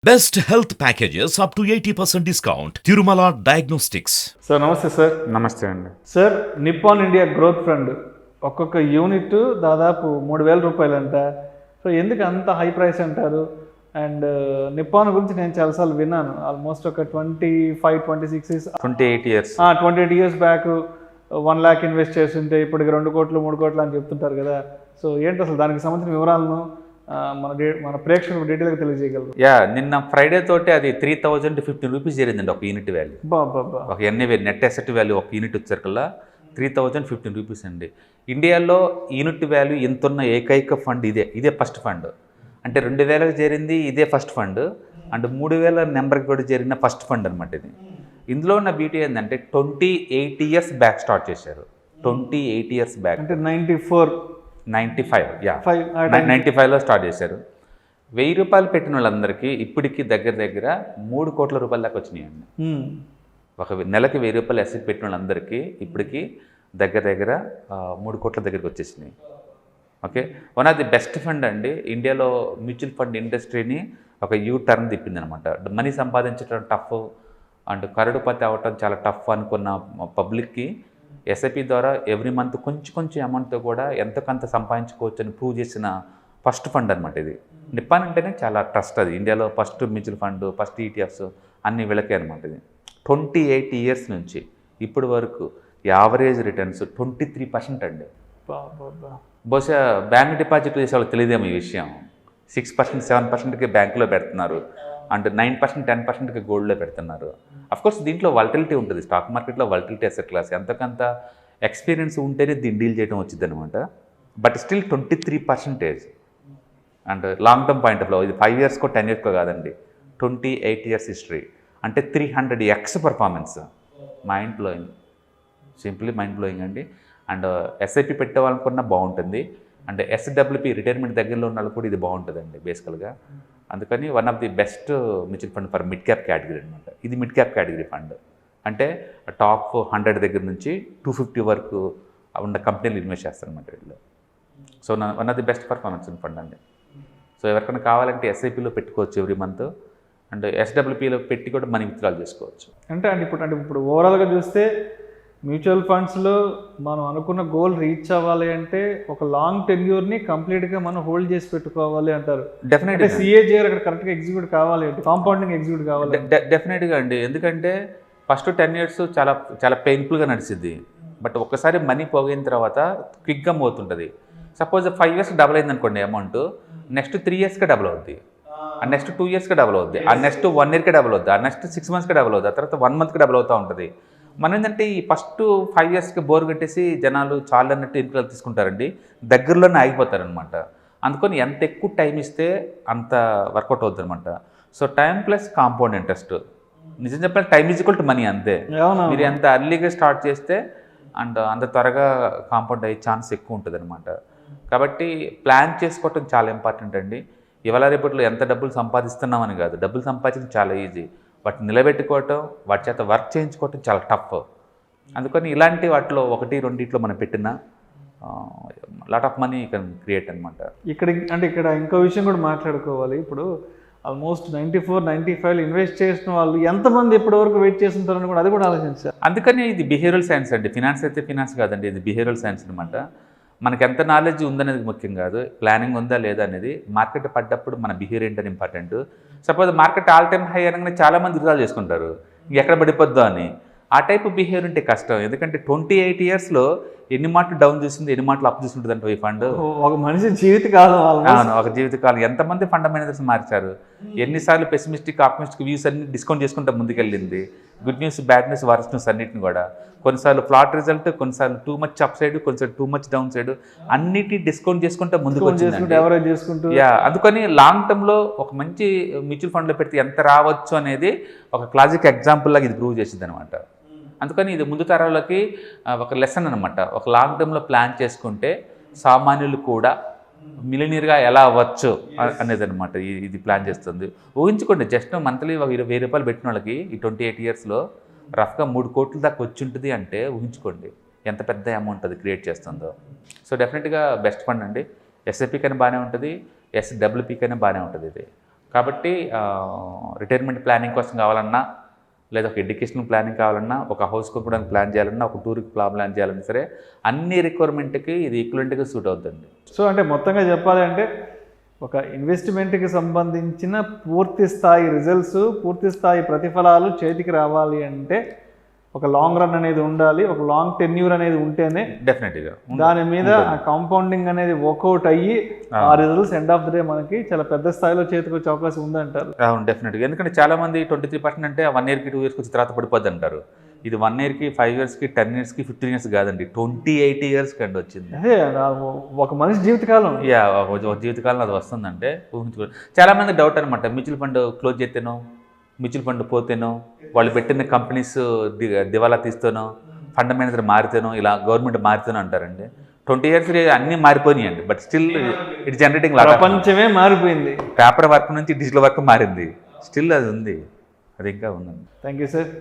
Best health packages up to 80% discount. Tirumala Diagnostics. Sir నమస్తే sir. నమస్తే అండి. Sir Nippon India growth fund ఒక్కొక్క unit దాదాపు 3,000 రూపాయలంట. So ఎందుకు అంత హై ప్రైస్ అంటారు? అండ్ నిప్పాన్ గురించి నేను చాలాసార్లు విన్నాను. ఆల్మోస్ట్ ఒక 28 years 28 years back 1 lakh invest చేస్తుంటే ఇప్పటికి 2 కోట్లు 3 కోట్లు అని చెప్తుంటారు కదా. సో ఏంటి అసలు దానికి సంబంధించిన వివరాలను మన ప్రేక్షకులకు డీటెయిల్గా తెలియజేయగలరు? నిన్న ఫ్రైడే తోటి అది 3,015 రూపీస్ చేరిందండి ఒక యూనిట్ వాల్యూ. ఒక ఎన్ఏ నెట్ అసెట్ వాల్యూ ఒక యూనిట్ వచ్చేసరికల్లా 3,015 రూపీస్ అండి. ఇండియాలో యూనిట్ వాల్యూ ఎంతున్న ఏకైక ఫండ్ ఇదే ఫస్ట్ ఫండ్. అంటే 2,000కి చేరింది ఇదే ఫస్ట్ ఫండ్. అండ్ 3,000 నెంబర్కి కూడా చేరిన ఫస్ట్ ఫండ్ అనమాట ఇది. ఇందులో ఉన్న బ్యూటీ ఏంటంటే 28 ఇయర్స్ బ్యాక్ స్టార్ట్ చేశారు. 28 ఇయర్స్ బ్యాక్ అంటే 95లో స్టార్ట్ చేశారు. 1,000 రూపాయలు పెట్టిన వాళ్ళందరికీ ఇప్పటికీ దగ్గర 3 కోట్ల రూపాయల దాకా వచ్చినాయండి. ఒక నెలకి 1,000 రూపాయలు అసెట్ పెట్టిన వాళ్ళందరికీ ఇప్పటికీ దగ్గర 3 కోట్ల దగ్గరికి వచ్చేసినాయి. Okay, one of the best fund అండి. ఇండియాలో మ్యూచువల్ ఫండ్ ఇండస్ట్రీని ఒక టర్న్ తిప్పింది అనమాట. మనీ సంపాదించడం టఫ్ అండ్ కరడుపతి అవ్వటం చాలా టఫ్ అనుకున్న పబ్లిక్కి ఎస్ఐపి ద్వారా ఎవ్రీ మంత్ కొంచెం అమౌంట్తో కూడా ఎంతకంత సంపాదించుకోవచ్చు అని ప్రూవ్ చేసిన ఫస్ట్ ఫండ్ అనమాట ఇది. నిప్పాన్ అంటేనే చాలా ట్రస్ట్. అది ఇండియాలో first mutual fund, first ETFs అన్ని వీళ్ళకే అనమాట ఇది. 28 ఇయర్స్ నుంచి ఇప్పటి వరకు యావరేజ్ రిటర్న్స్ 23% అండి. బహుశా బ్యాంక్ డిపాజిట్ చేసే వాళ్ళకి తెలియదేమో ఈ విషయం. 6%, 7%కి బ్యాంకులో పెడుతున్నారు. అండ్ 9%, 10%కి గోల్డ్లో పెడుతున్నారు. అఫ్కోర్స్ దీంట్లో వాలటిలిటీ ఉంటుంది. స్టాక్ మార్కెట్లో వాలటిలిటీ అసెట్ క్లాస్. ఎంతకంత ఎక్స్పీరియన్స్ ఉంటేనే దీన్ని డీల్ చేయడం వచ్చింది అనమాట. But still 23%. And long term point of view ఇది 5 ఇయర్స్కో 10 ఇయర్స్కో కాదండి, 28 ఇయర్స్ హిస్టరీ. అంటే 300x performance. Mind blowing, simply mind blowing అండి. అండ్ ఎస్ఐపి పెట్టే వాళ్ళకున్నా బాగుంటుంది. అండ్ ఎస్డబ్ల్యూపి రిటైర్మెంట్ దగ్గరలో ఉన్న వాళ్ళు కూడా ఇది బాగుంటుందండి బేసికల్గా. అందుకని one of the best mutual fund for mid cap category అనమాట. ఇది మిడ్ క్యాప్ కేటగిరీ ఫండ్. అంటే టాప్ 100 దగ్గర నుంచి 250 వరకు ఉన్న కంపెనీలు ఇన్వెస్ట్ చేస్తారనమాట వీళ్ళు. So one of the best performance fund అండి. సో ఎవరికైనా కావాలంటే ఎస్ఐపిలో పెట్టుకోవచ్చు ఎవ్రీ మంత్. అండ్ ఎస్డబ్ల్యూపీలో పెట్టి కూడా మనీ విత్డ్రాల్ చేసుకోవచ్చు. అంటే ఇప్పుడు ఓవరాల్గా చూస్తే మ్యూచువల్ ఫండ్స్లో మనం అనుకున్న గోల్ రీచ్ అవ్వాలి అంటే ఒక లాంగ్ టెన్యూర్ని కంప్లీట్గా మనం హోల్డ్ చేసి పెట్టుకోవాలి అంటారు. డెఫినెట్గా సిఏజీఆర్ అక్కడ కరెక్ట్గా ఎగ్జిక్యూట్ కావాలి అంటే, కాంపౌండింగ్ ఎగ్జిక్యూట్ కావాలి. డెఫినెట్గా అండి. ఎందుకంటే ఫస్ట్ 10 ఇయర్స్ చాలా చాలా పెయిన్ఫుల్గా నడిచింది. బట్ ఒక్కసారి మనీ పోగిన తర్వాత క్విక్గా పోతుంటుంది. సపోజ్ 5 ఇయర్స్కి డబుల్ అయింది అనుకోండి అమౌంట్, నెక్స్ట్ 3 ఇయర్స్కి డబుల్ అవుద్ది, ఆ నెక్స్ట్ 2 ఇయర్స్కి డబుల్ అవుద్ది, ఆ నెక్స్ట్ 1 ఇయర్కి డబుల్ అవుద్ది, ఆ నెక్స్ట్ 6 మంత్స్కి డబుల్ అవుద్ది, ఆ తర్వాత 1 మంత్కి డబుల్ అవుతూ ఉంటుంది. మనం ఏంటంటే ఈ ఫస్ట్ 5 ఇయర్స్కి బోర్ కట్టేసి జనాలు చాలా అన్నట్టు ఇన్కలు తీసుకుంటారండి, దగ్గరలోనే ఆగిపోతారనమాట. అందుకని ఎంత ఎక్కువ టైం ఇస్తే అంత వర్కౌట్ అవుతుంది అనమాట. So time plus compound interest. నిజం చెప్పాలి, time is equal to money అంతే. మీరు ఎంత అర్లీగా స్టార్ట్ చేస్తే అండ్ అంత త్వరగా కాంపౌండ్ అయ్యే ఛాన్స్ ఎక్కువ ఉంటుంది అనమాట. కాబట్టి ప్లాన్ చేసుకోవటం చాలా ఇంపార్టెంట్ అండి. ఇవాళ రేపట్లో ఎంత డబ్బులు సంపాదిస్తున్నామని కాదు, డబ్బులు సంపాదించడం చాలా ఈజీ, వాటిని నిలబెట్టుకోవటం, వాటి చేత వర్క్ చేయించుకోవటం చాలా టఫ్. అందుకని ఇలాంటి వాటిలో 1-2 మనం పెట్టిన lot of money can create అనమాట. ఇక్కడ ఇంకో విషయం కూడా మాట్లాడుకోవాలి. ఇప్పుడు ఆల్మోస్ట్ 94-95 ఇన్వెస్ట్ చేసిన వాళ్ళు ఎంతమంది ఇప్పటివరకు వెయిట్ చేస్తుంటారని కూడా అది కూడా ఆలోచించారు. అందుకని ఇది బిహేవియరల్ సైన్స్ అండి. ఫినాన్స్ అయితే ఫినాన్స్ కాదండి, ఇది బిహేవియరల్ సైన్స్ అనమాట. మనకు ఎంత నాలెడ్జ్ ఉందనేది ముఖ్యం కాదు, ప్లానింగ్ ఉందా లేదా అనేది. మార్కెట్ పడ్డప్పుడు మన బిహేవియర్ ఏంటని important. Suppose market all time high అనగానే చాలామంది విత్డ్రాల్ చేసుకుంటారు ఎక్కడ పడిపోద్దో అని. ఆ టైప్ బిహేవియర్ ఉంటే కష్టం. ఎందుకంటే 28 ఇయర్స్లో ఎన్ని మాటలు డౌన్ చూసింది, ఎన్ని మాటలు అప్ చూస్తుంటుంది అంటే ఈ ఫండ్. ఒక మనిషి జీవితకాలం, ఒక జీవితకాలం ఎంతమంది ఫండ్ మేనేజర్స్ మార్చారు, ఎన్నిసార్లు పెసిమిస్టిక్ ఆప్టిమిస్టిక్ వ్యూస్ అన్ని డిస్కౌంట్ చేసుకుంటూ ముందుకెళ్ళింది. Good news, bad news, worst news అన్నిటిని కూడా. కొన్నిసార్లు ఫ్లాట్ రిజల్ట్, కొన్నిసార్లు టూ మచ్ అప్ సైడ్, కొన్నిసార్లు టూ మచ్ డౌన్ సైడ్, అన్నిటి డిస్కౌంట్ చేసుకుంటే ముందుకు వచ్చింది. అందుకని లాంగ్ టర్మ్లో ఒక మంచి మ్యూచువల్ ఫండ్లో పెడితే ఎంత రావచ్చు అనేది ఒక క్లాసిక్ ఎగ్జాంపుల్ లాగా ఇది ప్రూవ్ చేసింది అనమాట. అందుకని ఇది ముందు తరాలకి ఒక లెసన్ అనమాట. ఒక లాంగ్ టర్మ్లో ప్లాన్ చేసుకుంటే సామాన్యులు కూడా మిలినియర్గా ఎలా అవ్వచ్చు అనేది అనమాట ఇది ప్లాన్ చేస్తుంది. ఊహించుకోండి, జస్ట్ మంత్లీ 1,000 రూపాయలు పెట్టిన వాళ్ళకి ఈ 28 ఇయర్స్లో రఫ్గా 3 కోట్ల దాకా వచ్చి ఉంటుంది అంటే ఊహించుకోండి ఎంత పెద్ద అమౌంట్ అది క్రియేట్ చేస్తుందో. సో డెఫినెట్గా బెస్ట్ ఫండ్ అండి. ఎస్ఐపి కైనా బాగానే ఉంటుంది, ఎస్డబ్ల్యూపి కైనా బాగానే ఉంటుంది. ఇది కాబట్టి రిటైర్మెంట్ ప్లానింగ్ కోసం కావాలన్నా, లేదా ఒక ఎడ్యుకేషనల్ ప్లానింగ్ కావాలన్నా, ఒక హౌస్ కొనుక్కోవడానికి ప్లాన్ చేయాలన్నా, ఒక టూర్కి ప్లాన్ చేయాలన్నా సరే అన్ని రిక్వైర్మెంట్కి ఇది ఈక్వలెంట్గా సూట్ అవుతుంది. సో అంటే మొత్తంగా చెప్పాలి అంటే ఒక ఇన్వెస్ట్మెంట్కి సంబంధించిన పూర్తి స్థాయి రిజల్ట్స్, పూర్తి స్థాయి ప్రతిఫలాలు చేతికి రావాలి అంటే ఒక లాంగ్ రన్ అనేది ఉండాలి, ఒక లాంగ్ టెన్యూర్ అనేది ఉంటేనే డెఫినెట్గా దాని మీద ఆ కాంపౌండింగ్ అనేది వర్కౌట్ అయ్యి ఆ results end of the day మనకి చాలా పెద్ద స్థాయిలో చేతికి వచ్చే అవకాశం ఉందంటారు. అవును, డెఫినెట్గా. ఎందుకంటే చాలామంది 23% అంటే 1 yearకి 2 yearsకి వచ్చి తర్వాత పడిపోద్ది అంటారు. ఇది 1 yearకి 5 yearsకి 10 yearsకి 15 years కాదండి, 28 yearsకి అండి వచ్చింది. అదే ఒక మనిషి జీవితకాలం. యా, ఒక జీవితకాలం అది వస్తుందంటే ఊహించుకో. చాలామంది డౌట్ అనమాట, మ్యూచువల్ ఫండ్ క్లోజ్ చేస్తేనో, మ్యూచువల్ ఫండ్ పోతేనో, వాళ్ళు పెట్టిన కంపెనీస్ దివాలా తీస్తేనో, ఫండ్ మేనేజర్ మారితేనో, ఇలా గవర్నమెంట్ మారితేనో అంటారండి. 20 years అన్నీ మారిపోయినాయండి, బట్ స్టిల్ ఇట్ జనరేటింగ్ ప్రపంచమే మారిపోయింది. పేపర్ వర్క్ నుంచి డిజిటల్ వర్క్ మారింది, స్టిల్ అది ఉంది, అది ఇంకా ఉందండి. Thank you sir.